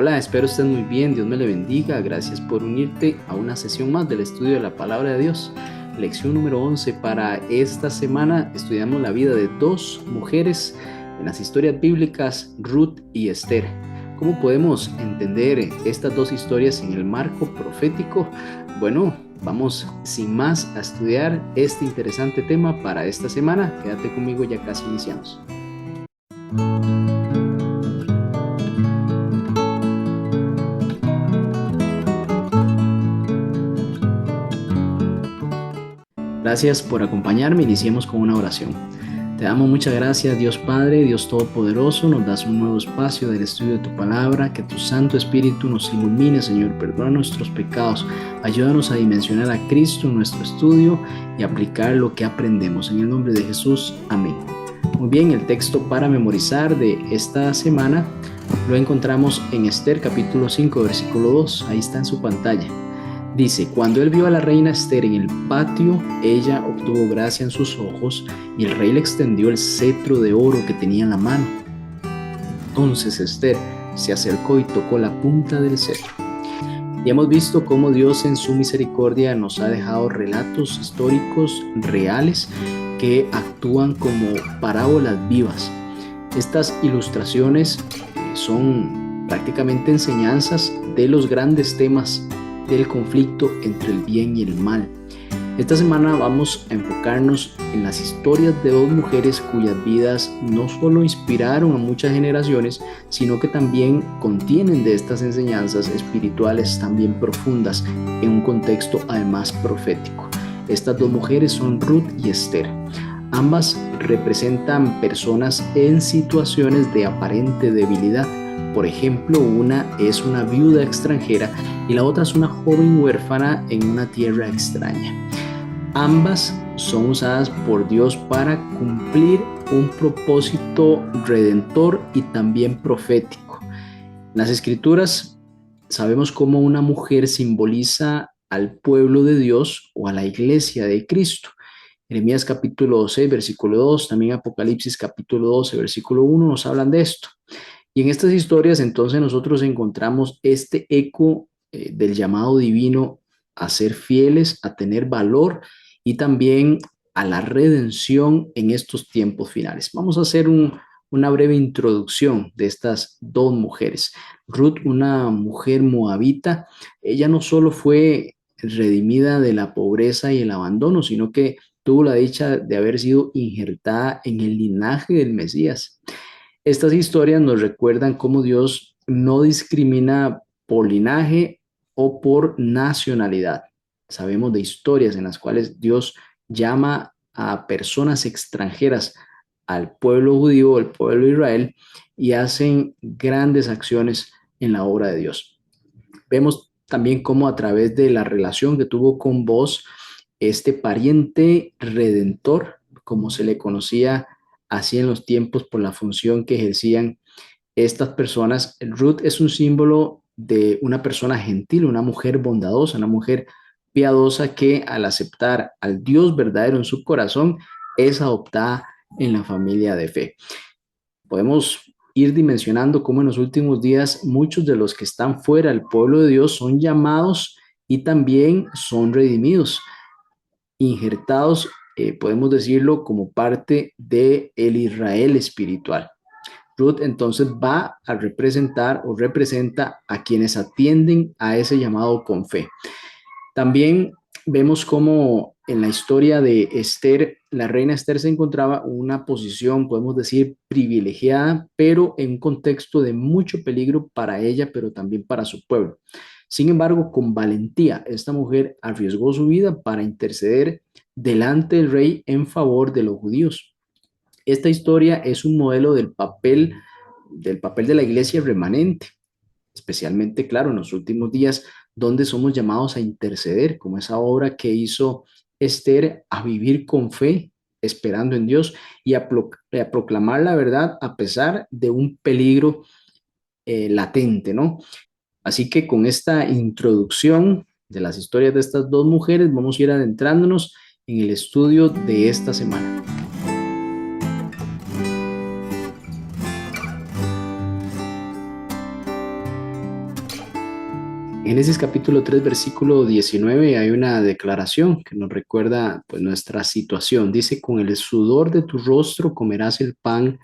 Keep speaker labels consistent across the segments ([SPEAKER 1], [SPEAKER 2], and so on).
[SPEAKER 1] Hola, espero estés muy bien, Dios me le bendiga, gracias por unirte a una sesión más del estudio de la Palabra de Dios. Lección número 11 para esta semana, estudiamos la vida de dos mujeres en las historias bíblicas, Ruth y Esther. ¿Cómo podemos entender estas dos historias en el marco profético? Bueno, vamos sin más a estudiar este interesante tema para esta semana. Quédate conmigo, ya casi iniciamos. Gracias por acompañarme. Iniciemos con una oración. Te damos muchas gracias, Dios Padre, Dios Todopoderoso. Nos das un nuevo espacio del estudio de tu palabra. Que tu Santo Espíritu nos ilumine, Señor. Perdona nuestros pecados. Ayúdanos a dimensionar a Cristo en nuestro estudio y aplicar lo que aprendemos. En el nombre de Jesús. Amén. Muy bien, el texto para memorizar de esta semana lo encontramos en Esther capítulo 5, versículo 2. Ahí está en su pantalla. Dice, cuando él vio a la reina Esther en el patio, ella obtuvo gracia en sus ojos y el rey le extendió el cetro de oro que tenía en la mano. Entonces Esther se acercó y tocó la punta del cetro. Y hemos visto cómo Dios en su misericordia nos ha dejado relatos históricos reales que actúan como parábolas vivas. Estas ilustraciones son prácticamente enseñanzas de los grandes temas del conflicto entre el bien y el mal. Esta semana vamos a enfocarnos en las historias de dos mujeres cuyas vidas no solo inspiraron a muchas generaciones, sino que también contienen de estas enseñanzas espirituales también profundas en un contexto además profético. Estas dos mujeres son Ruth y Esther. Ambas representan personas en situaciones de aparente debilidad. Por ejemplo, una es una viuda extranjera y la otra es una joven huérfana en una tierra extraña. Ambas son usadas por Dios para cumplir un propósito redentor y también profético. En las Escrituras sabemos cómo una mujer simboliza al pueblo de Dios o a la iglesia de Cristo. Jeremías capítulo 6, versículo 2, también Apocalipsis capítulo 12, versículo 1 nos hablan de esto. Y en estas historias entonces nosotros encontramos este eco del llamado divino a ser fieles, a tener valor y también a la redención en estos tiempos finales. Vamos a hacer una breve introducción de estas dos mujeres. Ruth, una mujer moabita, ella no solo fue redimida de la pobreza y el abandono, sino que tuvo la dicha de haber sido injertada en el linaje del Mesías. Estas historias nos recuerdan cómo Dios no discrimina por linaje o por nacionalidad. Sabemos de historias en las cuales Dios llama a personas extranjeras al pueblo judío, al pueblo de Israel, y hacen grandes acciones en la obra de Dios. Vemos también cómo a través de la relación que tuvo con vos, este pariente redentor, como se le conocía así en los tiempos por la función que ejercían estas personas. Ruth es un símbolo de una persona gentil, una mujer bondadosa, una mujer piadosa que al aceptar al Dios verdadero en su corazón es adoptada en la familia de fe. Podemos ir dimensionando cómo en los últimos días muchos de los que están fuera del pueblo de Dios son llamados y también son redimidos, injertados, podemos decirlo, como parte del Israel espiritual. Ruth entonces va a representar o representa a quienes atienden a ese llamado con fe. También vemos cómo en la historia de Esther, la reina Esther se encontraba en una posición, podemos decir, privilegiada, pero en un contexto de mucho peligro para ella, pero también para su pueblo. Sin embargo, con valentía, esta mujer arriesgó su vida para interceder delante del rey en favor de los judíos. Esta historia es un modelo del papel de la iglesia remanente, especialmente, claro, en los últimos días, donde somos llamados a interceder, como esa obra que hizo Esther, a vivir con fe, esperando en Dios y a proclamar la verdad a pesar de un peligro latente, ¿no? Así que con esta introducción de las historias de estas dos mujeres, vamos a ir adentrándonos en el estudio de esta semana. Génesis capítulo 3 versículo 19 hay una declaración que nos recuerda pues nuestra situación. Dice, con el sudor de tu rostro comerás el pan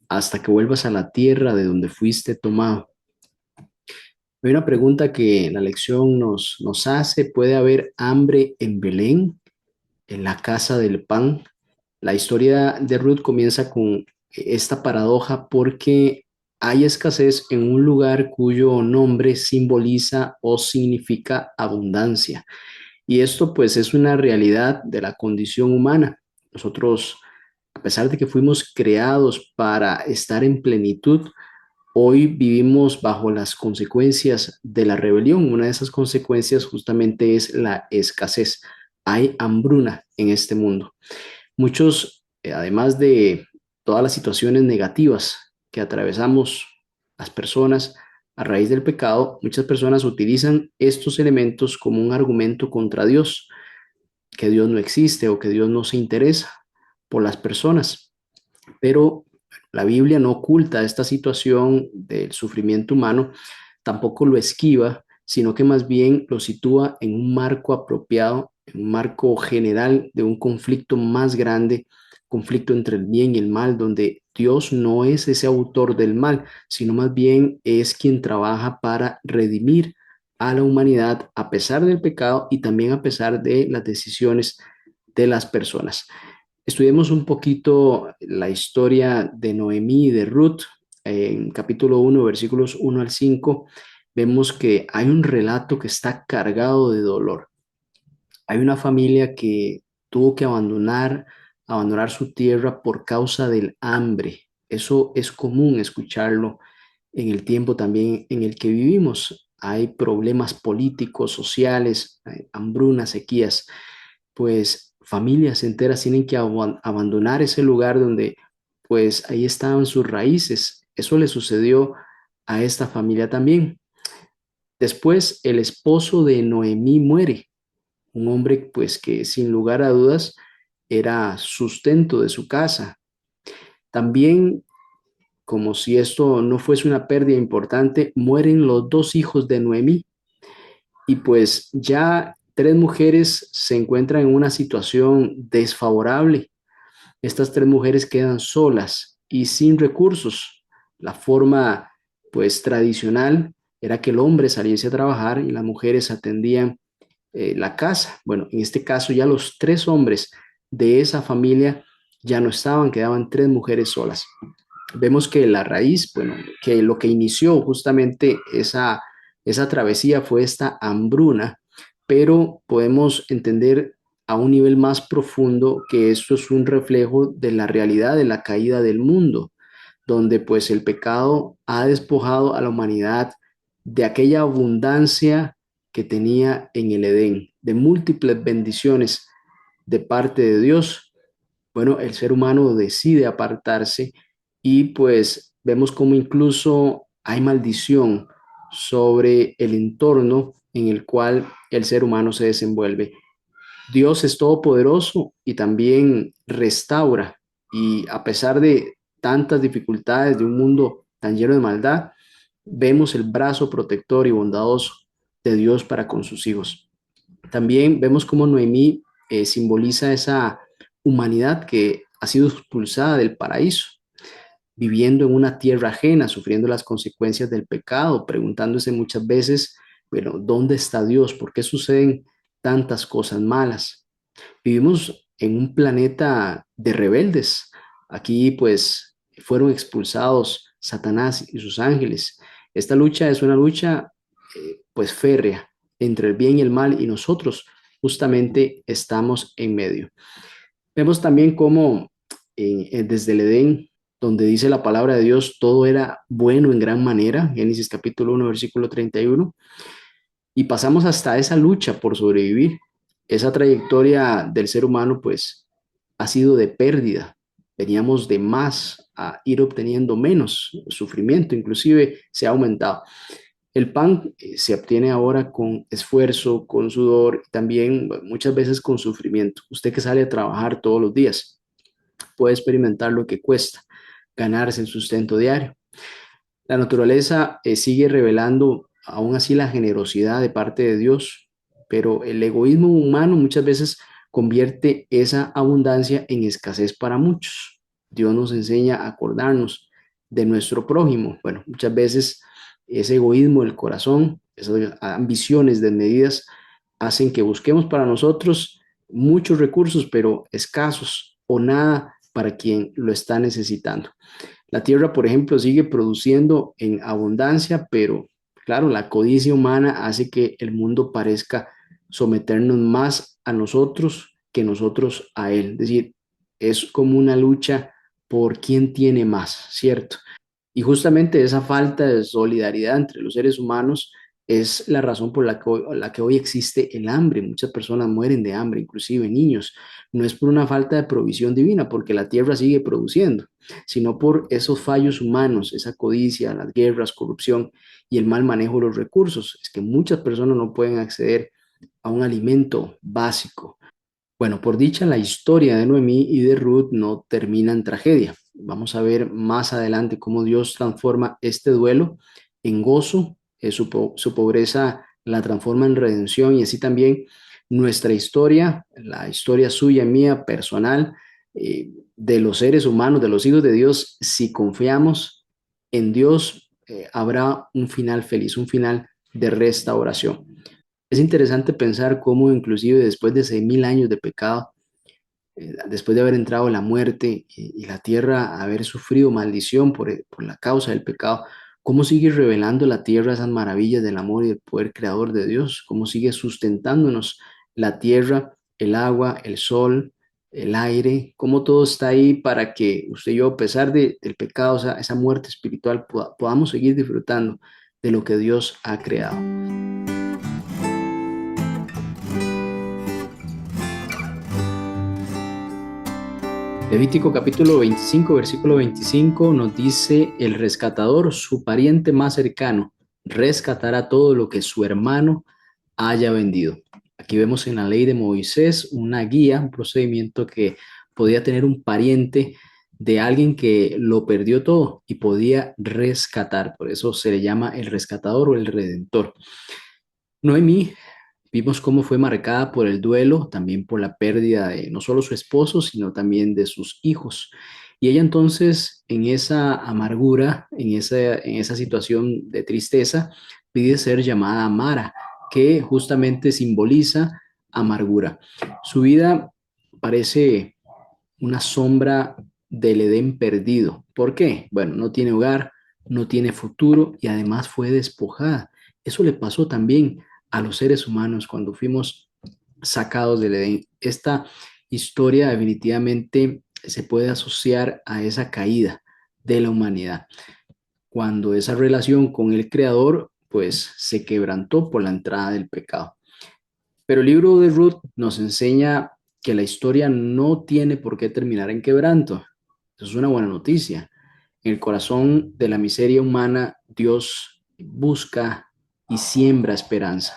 [SPEAKER 1] hasta que vuelvas a la tierra de donde fuiste tomado. Hay una pregunta que la lección nos hace. ¿Puede haber hambre en Belén, en la casa del pan? La historia de Ruth comienza con esta paradoja porque hay escasez en un lugar cuyo nombre simboliza o significa abundancia. Y esto pues es una realidad de la condición humana. Nosotros, a pesar de que fuimos creados para estar en plenitud, hoy vivimos bajo las consecuencias de la rebelión. Una de esas consecuencias justamente es la escasez. Hay hambruna en este mundo. Muchos, además de todas las situaciones negativas que atravesamos las personas a raíz del pecado, muchas personas utilizan estos elementos como un argumento contra Dios, que Dios no existe o que Dios no se interesa por las personas. Pero la Biblia no oculta esta situación del sufrimiento humano, tampoco lo esquiva, sino que más bien lo sitúa en un marco apropiado, en un marco general de un conflicto más grande, conflicto entre el bien y el mal, donde Dios no es ese autor del mal, sino más bien es quien trabaja para redimir a la humanidad a pesar del pecado y también a pesar de las decisiones de las personas. Estudiemos un poquito la historia de Noemí y de Ruth. En capítulo 1, versículos 1 al 5, vemos que hay un relato que está cargado de dolor. Hay una familia que tuvo que abandonar su tierra por causa del hambre. Eso es común escucharlo en el tiempo también en el que vivimos. Hay problemas políticos, sociales, hay hambrunas, sequías, pues familias enteras tienen que abandonar ese lugar donde pues ahí estaban sus raíces. Eso le sucedió a esta familia también. Después el esposo de Noemí muere, un hombre pues que sin lugar a dudas era sustento de su casa. También, como si esto no fuese una pérdida importante, mueren los dos hijos de Noemí y pues ya tres mujeres se encuentran en una situación desfavorable. Estas tres mujeres quedan solas y sin recursos. La forma, pues, tradicional era que el hombre saliese a trabajar y las mujeres atendían la casa. Bueno, en este caso ya los tres hombres de esa familia ya no estaban, quedaban tres mujeres solas. Vemos que la raíz, bueno, que lo que inició justamente esa travesía fue esta hambruna, pero podemos entender a un nivel más profundo que esto es un reflejo de la realidad de la caída del mundo, donde pues el pecado ha despojado a la humanidad de aquella abundancia que tenía en el Edén, de múltiples bendiciones de parte de Dios. Bueno, el ser humano decide apartarse y pues vemos como incluso hay maldición sobre el entorno en el cual el ser humano se desenvuelve. Dios es todopoderoso y también restaura, y a pesar de tantas dificultades de un mundo tan lleno de maldad, vemos el brazo protector y bondadoso de Dios para con sus hijos. También vemos cómo Noemí simboliza esa humanidad que ha sido expulsada del paraíso, viviendo en una tierra ajena, sufriendo las consecuencias del pecado, preguntándose muchas veces, bueno, ¿dónde está Dios? ¿Por qué suceden tantas cosas malas? Vivimos en un planeta de rebeldes. Aquí pues fueron expulsados Satanás y sus ángeles. Esta lucha es una lucha pues férrea entre el bien y el mal y nosotros justamente estamos en medio. Vemos también cómo desde el Edén, donde dice la palabra de Dios, todo era bueno en gran manera, Génesis capítulo 1, versículo 31, y pasamos hasta esa lucha por sobrevivir. Esa trayectoria del ser humano pues ha sido de pérdida. Veníamos de más a ir obteniendo menos sufrimiento, inclusive se ha aumentado. El pan se obtiene ahora con esfuerzo, con sudor y también muchas veces con sufrimiento. Usted que sale a trabajar todos los días puede experimentar lo que cuesta ganarse el sustento diario. La naturaleza sigue revelando aún así la generosidad de parte de Dios, pero el egoísmo humano muchas veces convierte esa abundancia en escasez para muchos. Dios nos enseña a acordarnos de nuestro prójimo. Bueno, muchas veces ese egoísmo del corazón, esas ambiciones desmedidas, hacen que busquemos para nosotros muchos recursos, pero escasos o nada para quien lo está necesitando. La tierra, por ejemplo, sigue produciendo en abundancia, pero claro, la codicia humana hace que el mundo parezca someternos más a nosotros que nosotros a él. Es decir, es como una lucha por quién tiene más, ¿cierto? Y justamente esa falta de solidaridad entre los seres humanos es la razón por la que hoy existe el hambre. Muchas personas mueren de hambre, inclusive niños. No es por una falta de provisión divina, porque la tierra sigue produciendo, sino por esos fallos humanos, esa codicia, las guerras, corrupción y el mal manejo de los recursos. Es que muchas personas no pueden acceder a un alimento básico. Bueno, por dicha, la historia de Noemí y de Ruth no termina en tragedia. Vamos a ver más adelante cómo Dios transforma este duelo en gozo, su pobreza la transforma en redención y así también nuestra historia, la historia suya, mía, personal, de los seres humanos, de los hijos de Dios, si confiamos en Dios, habrá un final feliz, un final de restauración. Es interesante pensar cómo inclusive después de 6.000 años de pecado, después de haber entrado la muerte y la tierra haber sufrido maldición por la causa del pecado, cómo sigue revelando la tierra esas maravillas del amor y del poder creador de Dios, cómo sigue sustentándonos la tierra, el agua, el sol, el aire, cómo todo está ahí para que usted y yo, a pesar del pecado, esa muerte espiritual, podamos seguir disfrutando de lo que Dios ha creado. Levítico capítulo 25, versículo 25 nos dice, el rescatador, su pariente más cercano, rescatará todo lo que su hermano haya vendido. Aquí vemos en la ley de Moisés una guía, un procedimiento que podía tener un pariente de alguien que lo perdió todo y podía rescatar. Por eso se le llama el rescatador o el redentor. Noemí, vimos cómo fue marcada por el duelo, también por la pérdida de no solo su esposo, sino también de sus hijos. Y ella entonces, en esa amargura, en esa situación de tristeza, pide ser llamada Mara, que justamente simboliza amargura. Su vida parece una sombra del Edén perdido. ¿Por qué? Bueno, no tiene hogar, no tiene futuro y además fue despojada. Eso le pasó también a los seres humanos cuando fuimos sacados del Edén. Esta historia definitivamente se puede asociar a esa caída de la humanidad, cuando esa relación con el Creador pues se quebrantó por la entrada del pecado. Pero el libro de Ruth nos enseña que la historia no tiene por qué terminar en quebranto. Eso es una buena noticia. En el corazón de la miseria humana, Dios busca y siembra esperanza.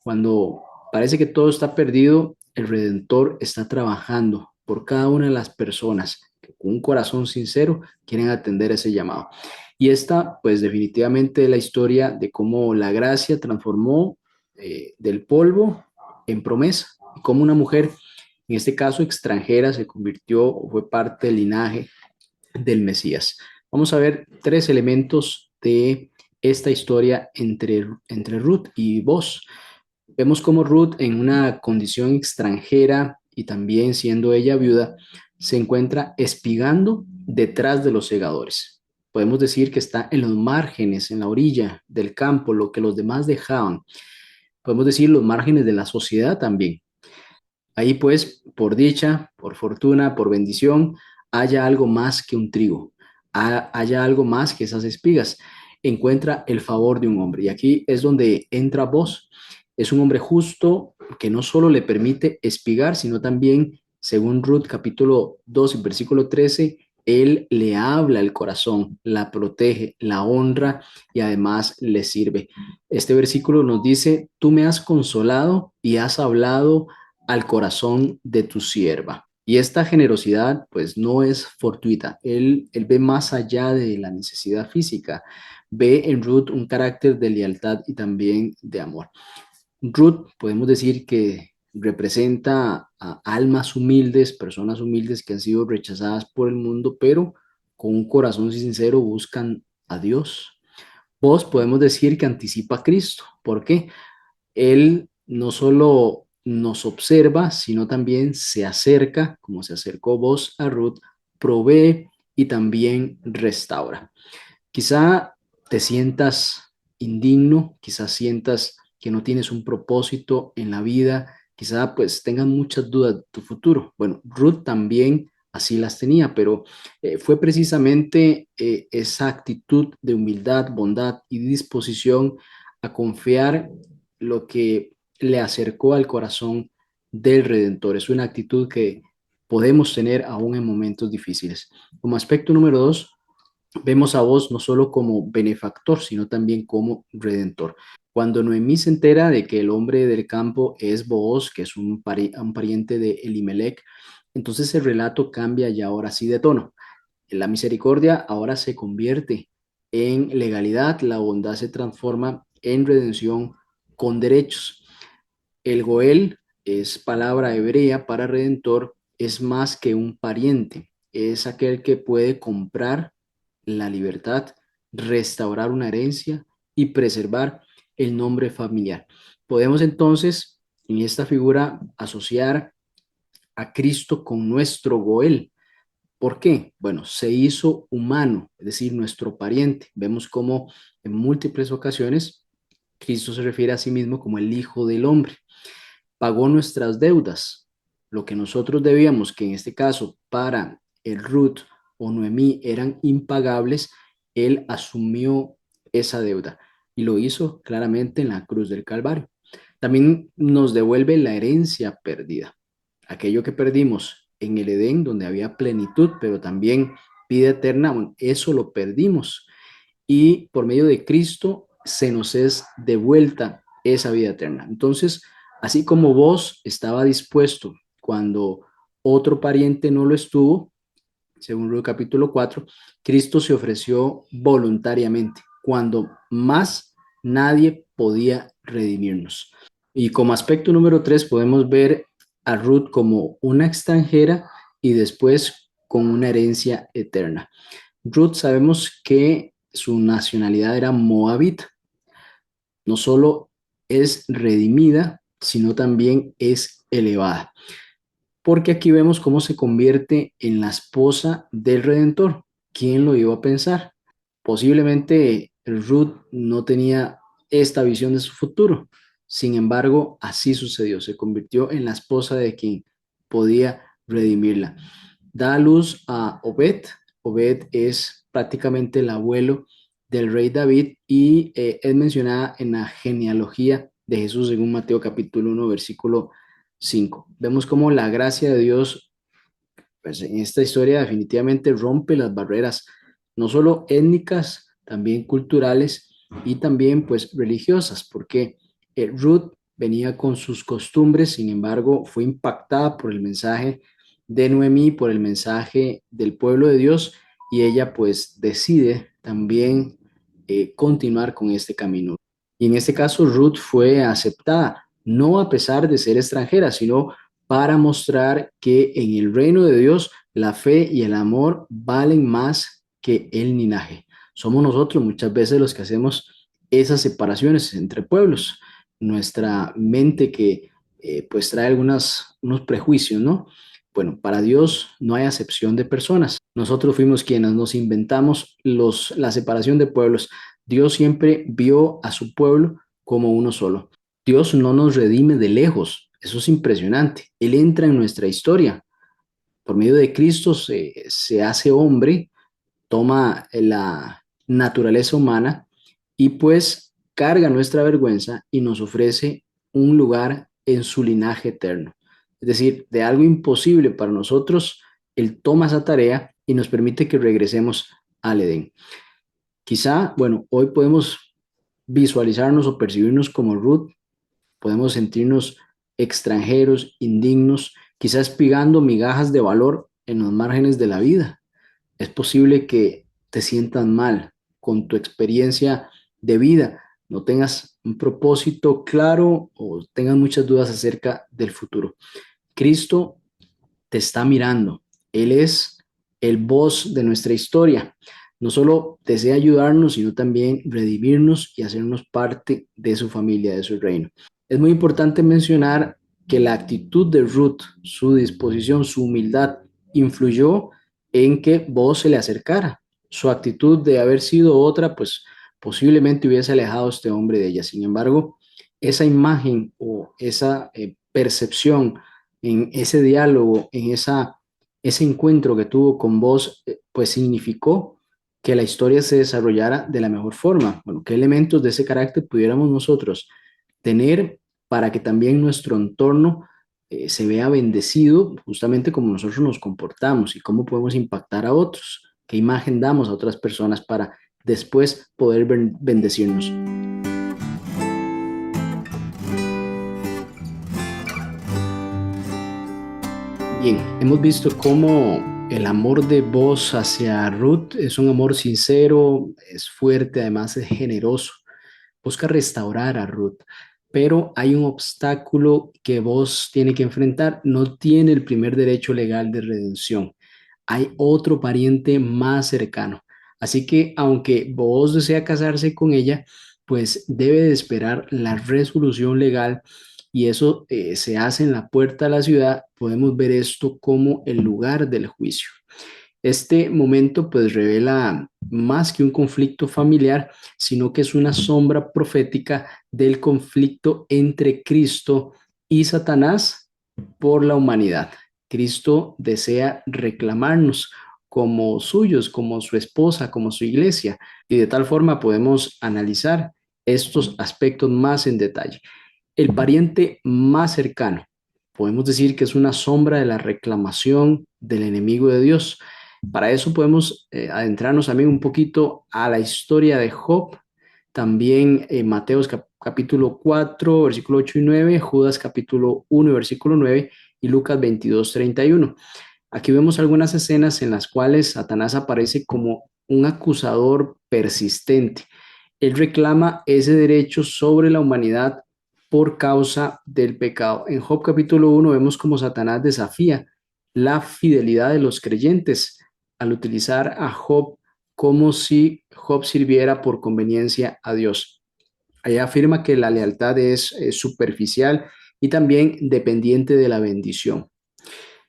[SPEAKER 1] Cuando parece que todo está perdido, el Redentor está trabajando por cada una de las personas que con un corazón sincero quieren atender ese llamado. Y esta, pues definitivamente es la historia de cómo la gracia transformó del polvo en promesa, y cómo una mujer, en este caso extranjera, se convirtió o fue parte del linaje del Mesías. Vamos a ver tres elementos de esta historia entre Ruth y vos. Vemos cómo Ruth, en una condición extranjera y también siendo ella viuda, se encuentra espigando detrás de los segadores. Podemos decir que está en los márgenes, en la orilla del campo, lo que los demás dejaban. Podemos decir los márgenes de la sociedad también. Ahí pues, por dicha, por fortuna, por bendición, haya algo más que un trigo, haya algo más que esas espigas. Encuentra el favor de un hombre. Y aquí es donde entra vos. Es un hombre justo que no solo le permite espigar, sino también, según Ruth capítulo 2 y versículo 13, él le habla el corazón, la protege, la honra y además le sirve. Este versículo nos dice, tú me has consolado y has hablado al corazón de tu sierva. Y esta generosidad pues no es fortuita, él ve más allá de la necesidad física, ve en Ruth un carácter de lealtad y también de amor. Ruth, podemos decir que representa a almas humildes, personas humildes que han sido rechazadas por el mundo, pero con un corazón sincero buscan a Dios. Vos podemos decir que anticipa a Cristo. ¿Por qué? Él no solo nos observa, sino también se acerca, como se acercó vos a Ruth, provee y también restaura. Quizá te sientas indigno, quizás sientas que no tienes un propósito en la vida, quizá pues tengas muchas dudas de tu futuro. Bueno, Ruth también así las tenía, pero fue precisamente esa actitud de humildad, bondad y disposición a confiar lo que le acercó al corazón del Redentor. Es una actitud que podemos tener aún en momentos difíciles. Como aspecto número dos, vemos a vos no solo como benefactor, sino también como redentor. Cuando Noemí se entera de que el hombre del campo es Booz, que es un pariente de Elimelech, entonces el relato cambia y ahora sí de tono. La misericordia ahora se convierte en legalidad, la bondad se transforma en redención con derechos. El Goel es palabra hebrea para redentor, es más que un pariente, es aquel que puede comprar la libertad, restaurar una herencia y preservar el nombre familiar. Podemos entonces en esta figura asociar a Cristo con nuestro Goel. ¿Por qué? Bueno, se hizo humano, es decir, nuestro pariente. Vemos cómo en múltiples ocasiones Cristo se refiere a sí mismo como el Hijo del Hombre. Pagó nuestras deudas, lo que nosotros debíamos, que en este caso para el Ruth o Noemí eran impagables, él asumió esa deuda y lo hizo claramente en la cruz del Calvario. También nos devuelve la herencia perdida, aquello que perdimos en el Edén, donde había plenitud, pero también vida eterna, bueno, eso lo perdimos y por medio de Cristo se nos es devuelta esa vida eterna. Entonces, así como vos estaba dispuesto cuando otro pariente no lo estuvo, según el capítulo 4, Cristo se ofreció voluntariamente cuando más nadie podía redimirnos. Y como aspecto número 3 podemos ver a Ruth como una extranjera y después con una herencia eterna. Ruth sabemos que su nacionalidad era moabita. No solo es redimida, sino también es elevada. Porque aquí vemos cómo se convierte en la esposa del Redentor. ¿Quién lo iba a pensar? Posiblemente Ruth no tenía esta visión de su futuro. Sin embargo, así sucedió. Se convirtió en la esposa de quien podía redimirla. Da a luz a Obed. Obed es prácticamente el abuelo del rey David y es mencionada en la genealogía de Jesús según Mateo capítulo 1 versículo 5. Vemos cómo la gracia de Dios pues, en esta historia definitivamente rompe las barreras, no solo étnicas, también culturales y también pues religiosas, porque Ruth venía con sus costumbres, sin embargo, fue impactada por el mensaje de Noemí, por el mensaje del pueblo de Dios, y ella pues decide también continuar con este camino. Y en este caso, Ruth fue aceptada, no a pesar de ser extranjera, sino para mostrar que en el reino de Dios la fe y el amor valen más que el linaje. Somos nosotros muchas veces los que hacemos esas separaciones entre pueblos. Nuestra mente que pues trae unos prejuicios, ¿no? Bueno, para Dios no hay acepción de personas. Nosotros fuimos quienes nos inventamos la separación de pueblos. Dios siempre vio a su pueblo como uno solo. Dios no nos redime de lejos. Eso es impresionante. Él entra en nuestra historia. Por medio de Cristo se hace hombre, toma la naturaleza humana y pues carga nuestra vergüenza y nos ofrece un lugar en su linaje eterno. Es decir, de algo imposible para nosotros, Él toma esa tarea y nos permite que regresemos al Edén. Quizá, bueno, hoy podemos visualizarnos o percibirnos como Ruth, podemos sentirnos extranjeros, indignos, quizás pigando migajas de valor en los márgenes de la vida. Es posible que te sientas mal con tu experiencia de vida, no tengas un propósito claro o tengas muchas dudas acerca del futuro. Cristo te está mirando. Él es el voz de nuestra historia. No solo desea ayudarnos, sino también redimirnos y hacernos parte de su familia, de su reino. Es muy importante mencionar que la actitud de Ruth, su disposición, su humildad, influyó en que vos se le acercara. Su actitud de haber sido otra, pues posiblemente hubiese alejado a este hombre de ella. Sin embargo, esa imagen o esa percepción en ese diálogo, ese encuentro que tuvo con vos, pues significó que la historia se desarrollara de la mejor forma. Bueno, ¿qué elementos de ese carácter pudiéramos nosotros tener para que también nuestro entorno se vea bendecido, justamente como nosotros nos comportamos y cómo podemos impactar a otros? ¿Qué imagen damos a otras personas para después poder bendecirnos? Bien, hemos visto cómo el amor de vos hacia Ruth es un amor sincero, es fuerte, además es generoso. Busca restaurar a Ruth, pero hay un obstáculo que vos tiene que enfrentar. No tiene el primer derecho legal de redención. Hay otro pariente más cercano. Así que aunque vos desea casarse con ella, pues debe de esperar la resolución legal y eso se hace en la puerta de la ciudad. Podemos ver esto como el lugar del juicio. Este momento pues revela más que un conflicto familiar, sino que es una sombra profética del conflicto entre Cristo y Satanás por la humanidad. Cristo desea reclamarnos como suyos, como su esposa, como su iglesia, y de tal forma podemos analizar estos aspectos más en detalle. El pariente más cercano, podemos decir que es una sombra de la reclamación del enemigo de Dios. Para eso podemos adentrarnos también un poquito a la historia de Job, también Mateos capítulo 4, versículo 8 y 9, Judas capítulo 1, versículo 9 y Lucas 22, 31. Aquí vemos algunas escenas en las cuales Satanás aparece como un acusador persistente. Él reclama ese derecho sobre la humanidad por causa del pecado. En Job capítulo 1 vemos como Satanás desafía la fidelidad de los creyentes al utilizar a Job como si Job sirviera por conveniencia a Dios. Allá afirma que la lealtad es superficial y también dependiente de la bendición.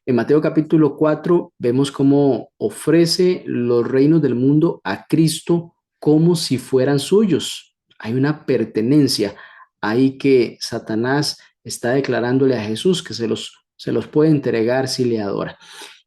[SPEAKER 1] En Mateo capítulo 4 vemos cómo ofrece los reinos del mundo a Cristo como si fueran suyos. Hay una pertenencia ahí que Satanás está declarándole a Jesús que se los puede entregar si le adora.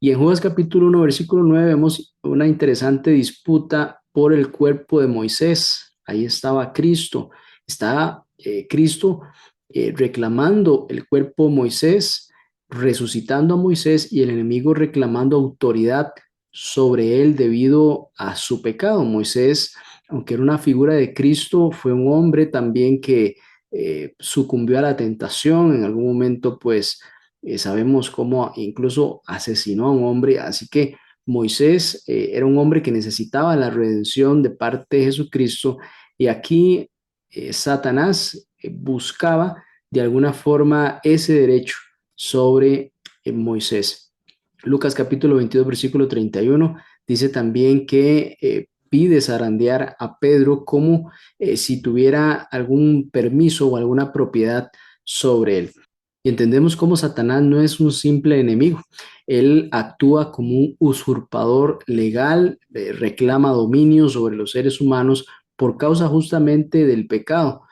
[SPEAKER 1] Y en Judas capítulo 1, versículo 9 vemos una interesante disputa por el cuerpo de Moisés. Ahí estaba Cristo. Está Cristo reclamando el cuerpo de Moisés, resucitando a Moisés y el enemigo reclamando autoridad sobre él debido a su pecado. Moisés, aunque era una figura de Cristo, fue un hombre también que sucumbió a la tentación. En algún momento, pues sabemos cómo incluso asesinó a un hombre. Así que Moisés era un hombre que necesitaba la redención de parte de Jesucristo. Y aquí Satanás buscaba de alguna forma ese derecho sobre Moisés. Lucas capítulo 22, versículo 31 dice también que pide zarandear a Pedro como si tuviera algún permiso o alguna propiedad sobre él. Y entendemos cómo Satanás no es un simple enemigo. Él actúa como un usurpador legal, reclama dominio sobre los seres humanos por causa justamente del pecado.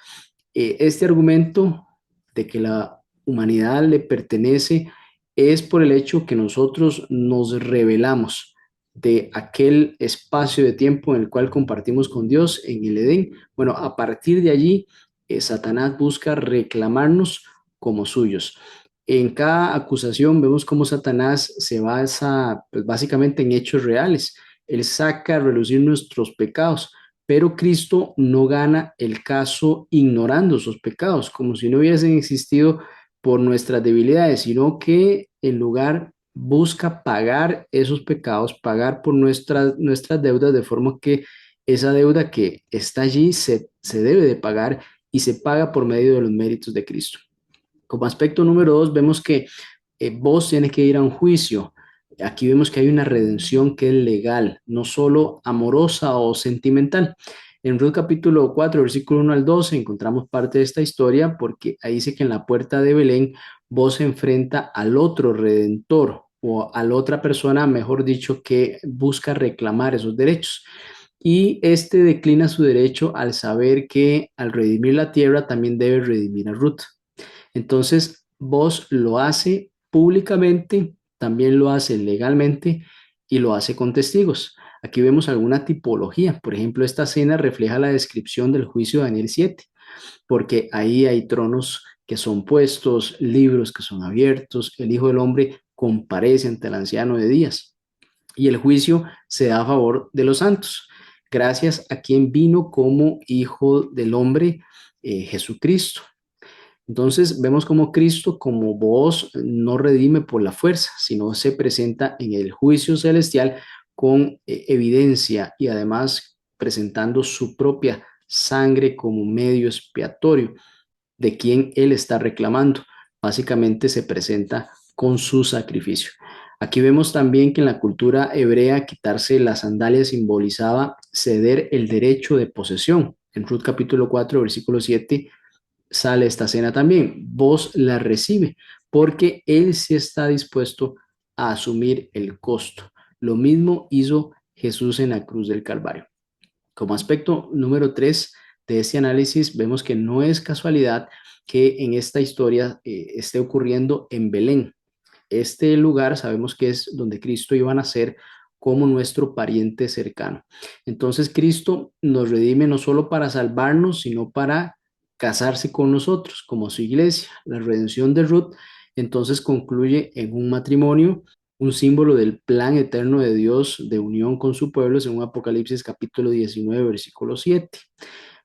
[SPEAKER 1] Este argumento de que la humanidad le pertenece es por el hecho que nosotros nos revelamos de aquel espacio de tiempo en el cual compartimos con Dios en el Edén. Bueno, a partir de allí, Satanás busca reclamarnos como suyos. En cada acusación vemos cómo Satanás se basa pues, básicamente en hechos reales. Él saca a relucir nuestros pecados, pero Cristo no gana el caso ignorando sus pecados, como si no hubiesen existido por nuestras debilidades, sino que en lugar busca pagar esos pecados, pagar por nuestras deudas, de forma que Esa deuda que está allí se debe de pagar y se paga por medio de los méritos de Cristo. Como aspecto número dos, vemos que vos tienes que ir a un juicio. Aquí vemos que hay una redención que es legal, no solo amorosa o sentimental. En Ruth capítulo 4, versículo 1 al 12, encontramos parte de esta historia porque ahí dice que en la puerta de Belén vos se enfrenta al otro redentor o a la otra persona, mejor dicho, que busca reclamar esos derechos. Y este declina su derecho al saber que al redimir la tierra también debe redimir a Ruth. Entonces, vos lo hace públicamente, también lo hace legalmente y lo hace con testigos. Aquí vemos alguna tipología. Por ejemplo, esta escena refleja la descripción del juicio de Daniel 7, porque ahí hay tronos que son puestos, libros que son abiertos, el Hijo del Hombre comparece ante el anciano de días y el juicio se da a favor de los santos, gracias a quien vino como Hijo del Hombre, Jesucristo. Entonces vemos como Cristo, como voz, no redime por la fuerza, sino se presenta en el juicio celestial con evidencia y además presentando su propia sangre como medio expiatorio de quien él está reclamando. Básicamente se presenta con su sacrificio. Aquí vemos también que en la cultura hebrea quitarse las sandalias simbolizaba ceder el derecho de posesión. En Ruth capítulo 4, versículo 7 sale esta cena también. Vos la recibe porque Él sí está dispuesto a asumir el costo. Lo mismo hizo Jesús en la cruz del Calvario. Como aspecto número 3 de este análisis, vemos que no es casualidad que en esta historia esté ocurriendo en Belén. Este lugar sabemos que es donde Cristo iba a nacer como nuestro pariente cercano. Entonces Cristo nos redime no solo para salvarnos, sino para casarse con nosotros como su iglesia. La redención de Ruth entonces concluye en un matrimonio, un símbolo del plan eterno de Dios de unión con su pueblo, según Apocalipsis capítulo 19, versículo 7.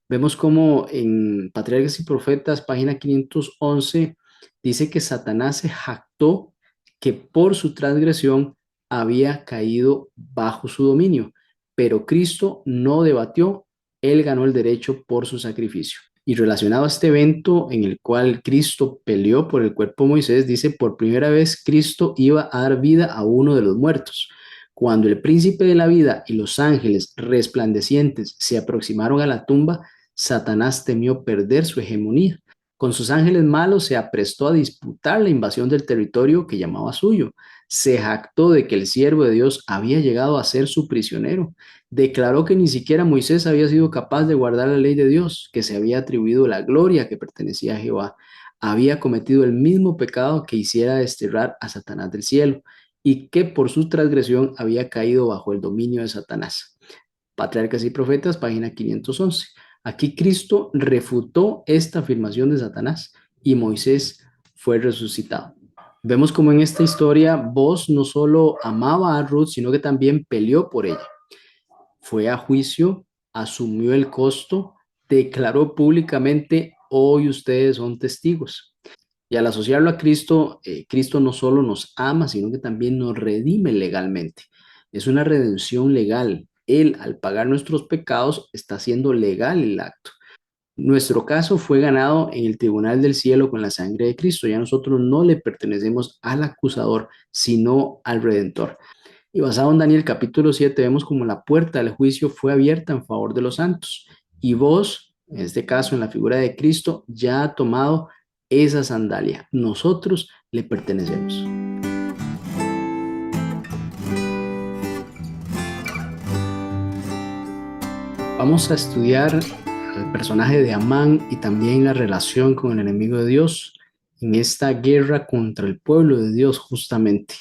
[SPEAKER 1] Vemos como en Patriarcas y Profetas, página 511, dice que Satanás se jactó que por su transgresión había caído bajo su dominio, pero Cristo no debatió, él ganó el derecho por su sacrificio. Y relacionado a este evento en el cual Cristo peleó por el cuerpo de Moisés, dice, por primera vez Cristo iba a dar vida a uno de los muertos. Cuando el príncipe de la vida y los ángeles resplandecientes se aproximaron a la tumba, Satanás temió perder su hegemonía. Con sus ángeles malos se aprestó a disputar la invasión del territorio que llamaba suyo. Se jactó de que el siervo de Dios había llegado a ser su prisionero. Declaró que ni siquiera Moisés había sido capaz de guardar la ley de Dios, que se había atribuido la gloria que pertenecía a Jehová. Había cometido el mismo pecado que hiciera desterrar a Satanás del cielo y que por su transgresión había caído bajo el dominio de Satanás. Patriarcas y Profetas, página 511. Aquí Cristo refutó esta afirmación de Satanás y Moisés fue resucitado. Vemos como en esta historia Boaz no solo amaba a Ruth, sino que también peleó por ella. Fue a juicio, asumió el costo, declaró públicamente, hoy ustedes son testigos. Y al asociarlo a Cristo, Cristo no solo nos ama, sino que también nos redime legalmente. Es una redención legal. Él, al pagar nuestros pecados, está haciendo legal el acto. Nuestro caso fue ganado en el tribunal del cielo con la sangre de Cristo. Ya nosotros no le pertenecemos al acusador, sino al Redentor. Y basado en Daniel capítulo 7, vemos como la puerta del juicio fue abierta en favor de los santos. Y vos, en este caso en la figura de Cristo, ya ha tomado esa sandalia. Nosotros le pertenecemos. Vamos a estudiar el personaje de Amán y también la relación con el enemigo de Dios en esta guerra contra el pueblo de Dios justamente.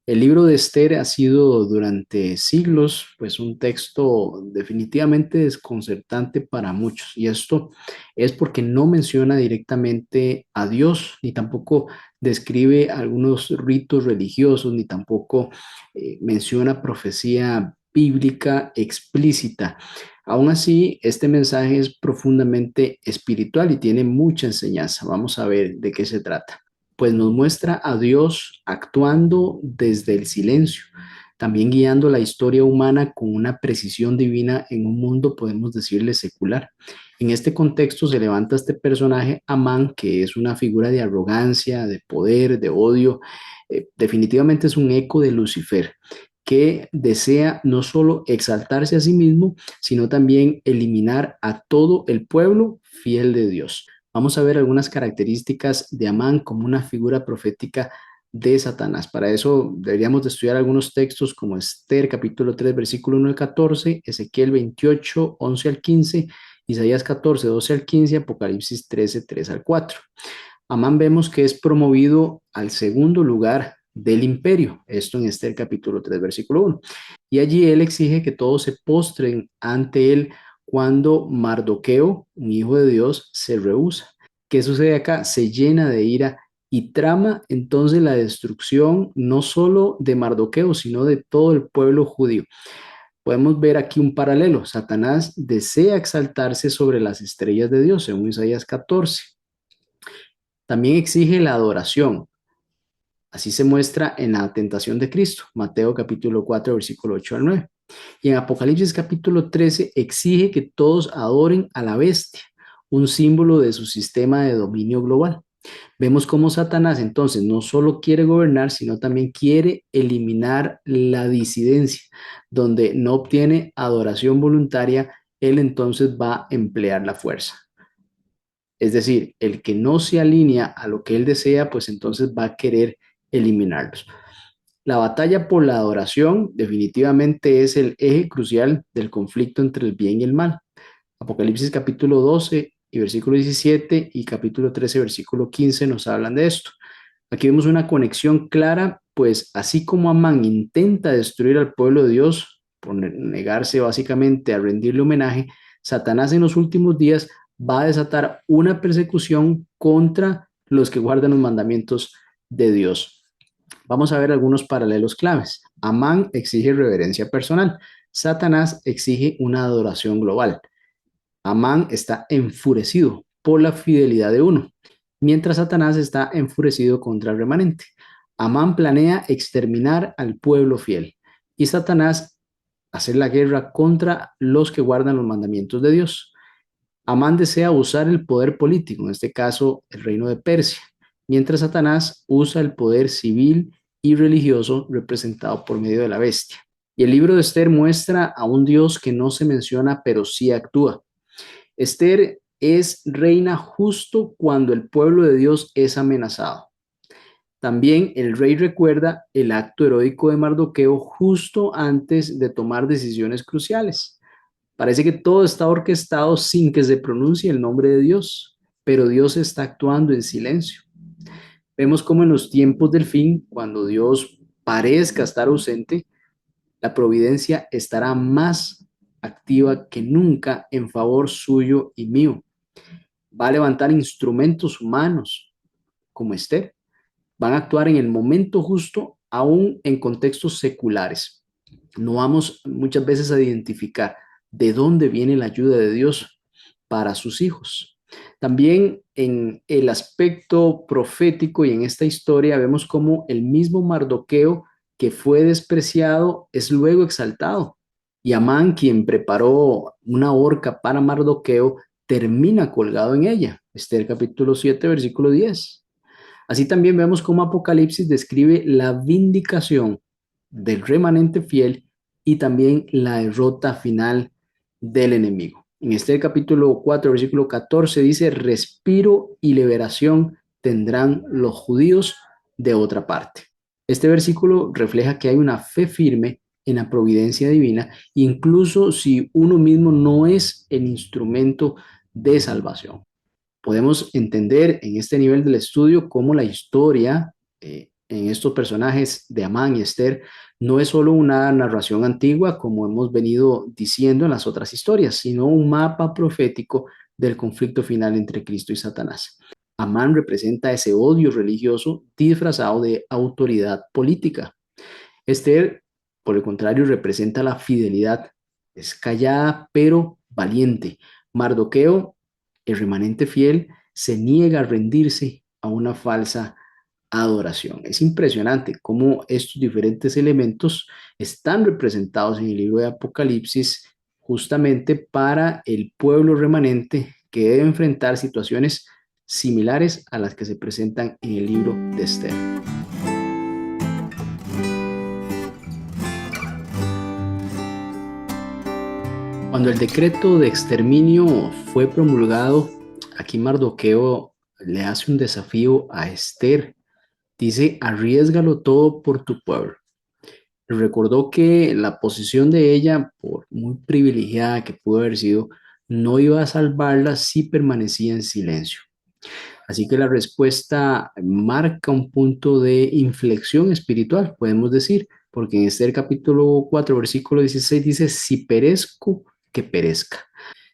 [SPEAKER 1] El libro de Esther ha sido durante siglos pues un texto definitivamente desconcertante para muchos y esto es porque no menciona directamente a Dios ni tampoco describe algunos ritos religiosos ni tampoco menciona profecía bíblica explícita. Aún así, este mensaje es profundamente espiritual y tiene mucha enseñanza. Vamos a ver de qué se trata. Pues nos muestra a Dios actuando desde el silencio. también guiando la historia humana con una precisión divina en un mundo, podemos decirle, secular. En este contexto se levanta este personaje, Amán, que es una figura de arrogancia, de poder, de odio. Definitivamente es un eco de Lucifer, que desea no solo exaltarse a sí mismo, sino también eliminar a todo el pueblo fiel de Dios. Vamos a ver algunas características de Amán como una figura profética de Satanás. Para eso deberíamos de estudiar algunos textos como Esther capítulo 3 versículo 1 al 14, Ezequiel 28 11 al 15, Isaías 14 12 al 15, Apocalipsis 13 3 al 4. Amán vemos que es promovido al segundo lugar del imperio, esto en Esther capítulo 3 versículo 1. Y allí él exige que todos se postren ante él cuando Mardoqueo, un hijo de Dios, se rehúsa. ¿Qué sucede acá? Se llena de ira y trama entonces la destrucción no solo de Mardoqueo, sino de todo el pueblo judío. Podemos ver aquí un paralelo. Satanás desea exaltarse sobre las estrellas de Dios, según Isaías 14. También exige la adoración. Así se muestra en la tentación de Cristo, Mateo capítulo 4, versículo 8 al 9. Y en Apocalipsis capítulo 13 exige que todos adoren a la bestia, un símbolo de su sistema de dominio global. Vemos cómo Satanás entonces no solo quiere gobernar, sino también quiere eliminar la disidencia, donde no obtiene adoración voluntaria, él entonces va a emplear la fuerza. Es decir, el que no se alinea a lo que él desea, pues entonces va a querer eliminarlos. La batalla por la adoración definitivamente es el eje crucial del conflicto entre el bien y el mal. Apocalipsis capítulo 12 y versículo 17 y capítulo 13 versículo 15 nos hablan de esto. Aquí vemos una conexión clara, pues así como Amán intenta destruir al pueblo de Dios por negarse básicamente a rendirle homenaje, Satanás en los últimos días va a desatar una persecución contra los que guardan los mandamientos de Dios. Vamos a ver algunos paralelos claves. Amán exige reverencia personal. Satanás exige una adoración global. Amán está enfurecido por la fidelidad de uno, mientras Satanás está enfurecido contra el remanente. Amán planea exterminar al pueblo fiel y Satanás hacer la guerra contra los que guardan los mandamientos de Dios. Amán desea usar el poder político, en este caso el reino de Persia, mientras Satanás usa el poder civil y religioso representado por medio de la bestia. Y el libro de Esther muestra a un Dios que no se menciona, pero sí actúa. Esther es reina justo cuando el pueblo de Dios es amenazado. También el rey recuerda el acto heroico de Mardoqueo justo antes de tomar decisiones cruciales. Parece que todo está orquestado sin que se pronuncie el nombre de Dios, pero Dios está actuando en silencio. Vemos como en los tiempos del fin, cuando Dios parezca estar ausente, la providencia estará más activa que nunca en favor suyo y mío. Va a levantar instrumentos humanos como Esther. Van a actuar en el momento justo, aún en contextos seculares. No vamos muchas veces a identificar de dónde viene la ayuda de Dios para sus hijos. También en el aspecto profético y en esta historia vemos cómo el mismo Mardoqueo que fue despreciado es luego exaltado. Y Amán, quien preparó una horca para Mardoqueo, termina colgado en ella. Esther capítulo 7, versículo 10. Así también vemos cómo Apocalipsis describe la vindicación del remanente fiel y también la derrota final del enemigo. En este capítulo 4, versículo 14 dice, respiro y liberación tendrán los judíos de otra parte. Este versículo refleja que hay una fe firme en la providencia divina, incluso si uno mismo no es el instrumento de salvación. Podemos entender en este nivel del estudio cómo la historia en estos personajes de Amán y Esther no es solo una narración antigua, como hemos venido diciendo en las otras historias, sino un mapa profético del conflicto final entre Cristo y Satanás. Amán representa ese odio religioso disfrazado de autoridad política. Esther, por el contrario, representa la fidelidad. Es callada pero valiente. Mardoqueo, el remanente fiel, se niega a rendirse a una falsa adoración. Es impresionante cómo estos diferentes elementos están representados en el libro de Apocalipsis justamente para el pueblo remanente que debe enfrentar situaciones similares a las que se presentan en el libro de Esther. Cuando el decreto de exterminio fue promulgado, aquí Mardoqueo le hace un desafío a Esther. Dice, arriésgalo todo por tu pueblo. Recordó que la posición de ella, por muy privilegiada que pudo haber sido, no iba a salvarla si permanecía en silencio. Así que la respuesta marca un punto de inflexión espiritual, podemos decir, porque en Esther capítulo 4, versículo 16 dice, si perezco, que perezca.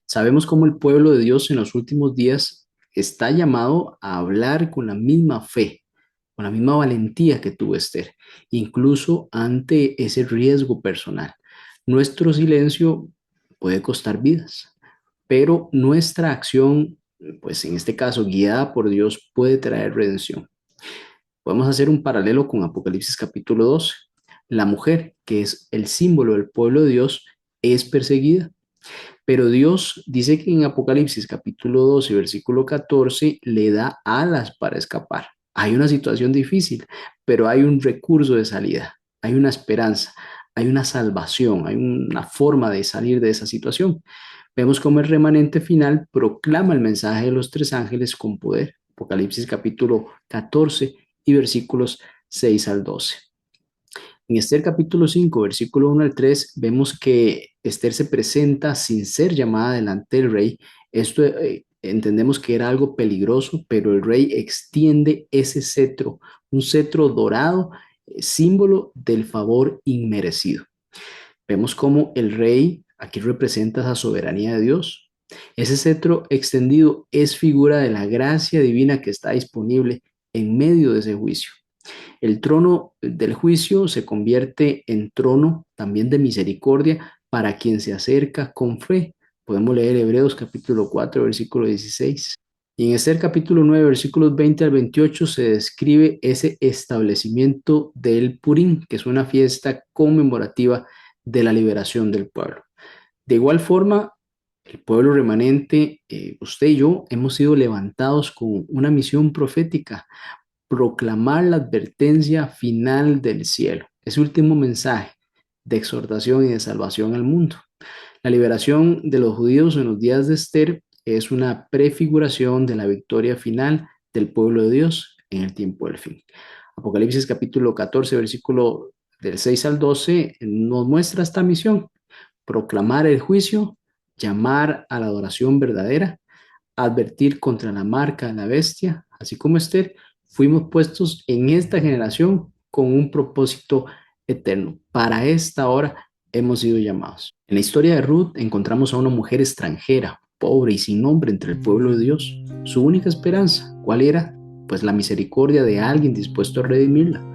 [SPEAKER 1] Sabemos cómo el pueblo de Dios en los últimos días está llamado a hablar con la misma fe, con la misma valentía que tuvo Esther, incluso ante ese riesgo personal. Nuestro silencio puede costar vidas, pero nuestra acción, pues en este caso guiada por Dios, puede traer redención. Podemos hacer un paralelo con Apocalipsis capítulo 12. La mujer, que es el símbolo del pueblo de Dios, es perseguida. Pero Dios dice que en Apocalipsis capítulo 12, versículo 14, le da alas para escapar. Hay una situación difícil, pero hay un recurso de salida, hay una esperanza, hay una salvación, hay una forma de salir de esa situación. Vemos cómo el remanente final proclama el mensaje de los tres ángeles con poder. Apocalipsis capítulo 14 y versículos 6 al 12. En Esther capítulo 5, versículo 1 al 3, vemos que Esther se presenta sin ser llamada delante del rey. Esto entendemos que era algo peligroso, pero el rey extiende ese cetro, un cetro dorado, símbolo del favor inmerecido. Vemos cómo el rey aquí representa esa soberanía de Dios. Ese cetro extendido es figura de la gracia divina que está disponible en medio de ese juicio. El trono del juicio se convierte en trono también de misericordia para quien se acerca con fe. Podemos leer Hebreos capítulo 4, versículo 16. Y en Esther capítulo 9, versículos 20 al 28 se describe ese establecimiento del Purim, que es una fiesta conmemorativa de la liberación del pueblo. De igual forma, el pueblo remanente, usted y yo, hemos sido levantados con una misión profética: proclamar la advertencia final del cielo, ese último mensaje de exhortación y de salvación al mundo. La liberación de los judíos en los días de Esther es una prefiguración de la victoria final del pueblo de Dios en el tiempo del fin. Apocalipsis capítulo 14, versículo del 6 al 12 nos muestra esta misión: proclamar el juicio, llamar a la adoración verdadera, advertir contra la marca de la bestia. Así como Esther, fuimos puestos en esta generación con un propósito eterno. Para esta hora hemos sido llamados. En la historia de Ruth encontramos a una mujer extranjera, pobre y sin nombre entre el pueblo de Dios. Su única esperanza, ¿cuál era? Pues la misericordia de alguien dispuesto a redimirla.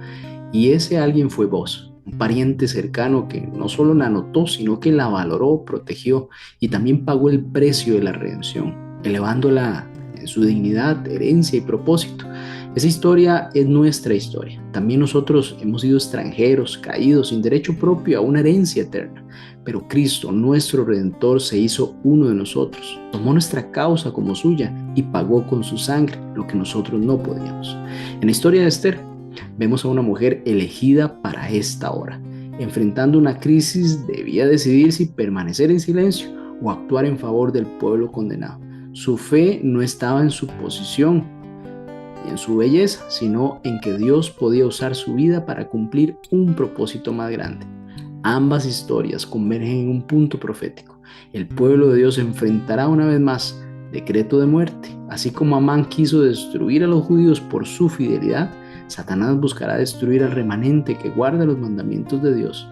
[SPEAKER 1] Y ese alguien fue vos, un pariente cercano que no solo la notó, sino que la valoró, protegió y también pagó el precio de la redención, elevándola en su dignidad, herencia y propósito. Esa historia es nuestra historia. También nosotros hemos sido extranjeros, caídos, sin derecho propio a una herencia eterna. Pero Cristo, nuestro Redentor, se hizo uno de nosotros, tomó nuestra causa como suya y pagó con su sangre lo que nosotros no podíamos. En la historia de Esther, vemos a una mujer elegida para esta hora. Enfrentando una crisis, debía decidir si permanecer en silencio o actuar en favor del pueblo condenado. Su fe no estaba en su posición y en su belleza, sino en que Dios podía usar su vida para cumplir un propósito más grande. Ambas historias convergen en un punto profético. El pueblo de Dios enfrentará una vez más decreto de muerte. Así como Amán quiso destruir a los judíos por su fidelidad, Satanás buscará destruir al remanente que guarda los mandamientos de Dios.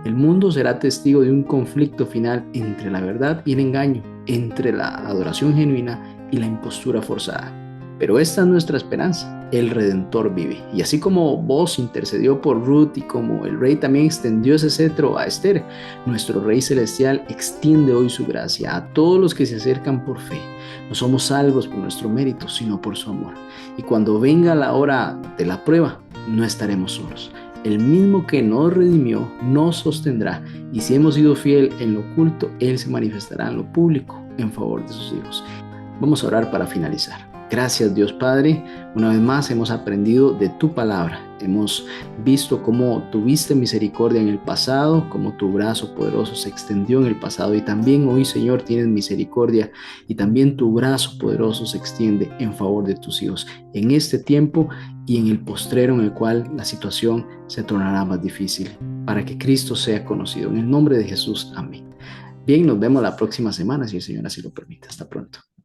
[SPEAKER 1] El mundo será testigo de un conflicto final entre la verdad y el engaño, entre la adoración genuina y la impostura forzada. Pero esta es nuestra esperanza. El Redentor vive. Y así como vos intercedió por Ruth y como el Rey también extendió ese cetro a Esther, nuestro Rey Celestial extiende hoy su gracia a todos los que se acercan por fe. No somos salvos por nuestro mérito, sino por su amor. Y cuando venga la hora de la prueba, no estaremos solos. El mismo que nos redimió nos sostendrá, y si hemos sido fiel en lo oculto, Él se manifestará en lo público en favor de sus hijos. Vamos a orar para finalizar. Gracias Dios Padre, una vez más hemos aprendido de tu palabra, hemos visto cómo tuviste misericordia en el pasado, cómo tu brazo poderoso se extendió en el pasado y también hoy Señor tienes misericordia y también tu brazo poderoso se extiende en favor de tus hijos en este tiempo y en el postrero en el cual la situación se tornará más difícil, para que Cristo sea conocido. En el nombre de Jesús, amén. Bien, nos vemos la próxima semana si el Señor así lo permite. Hasta pronto.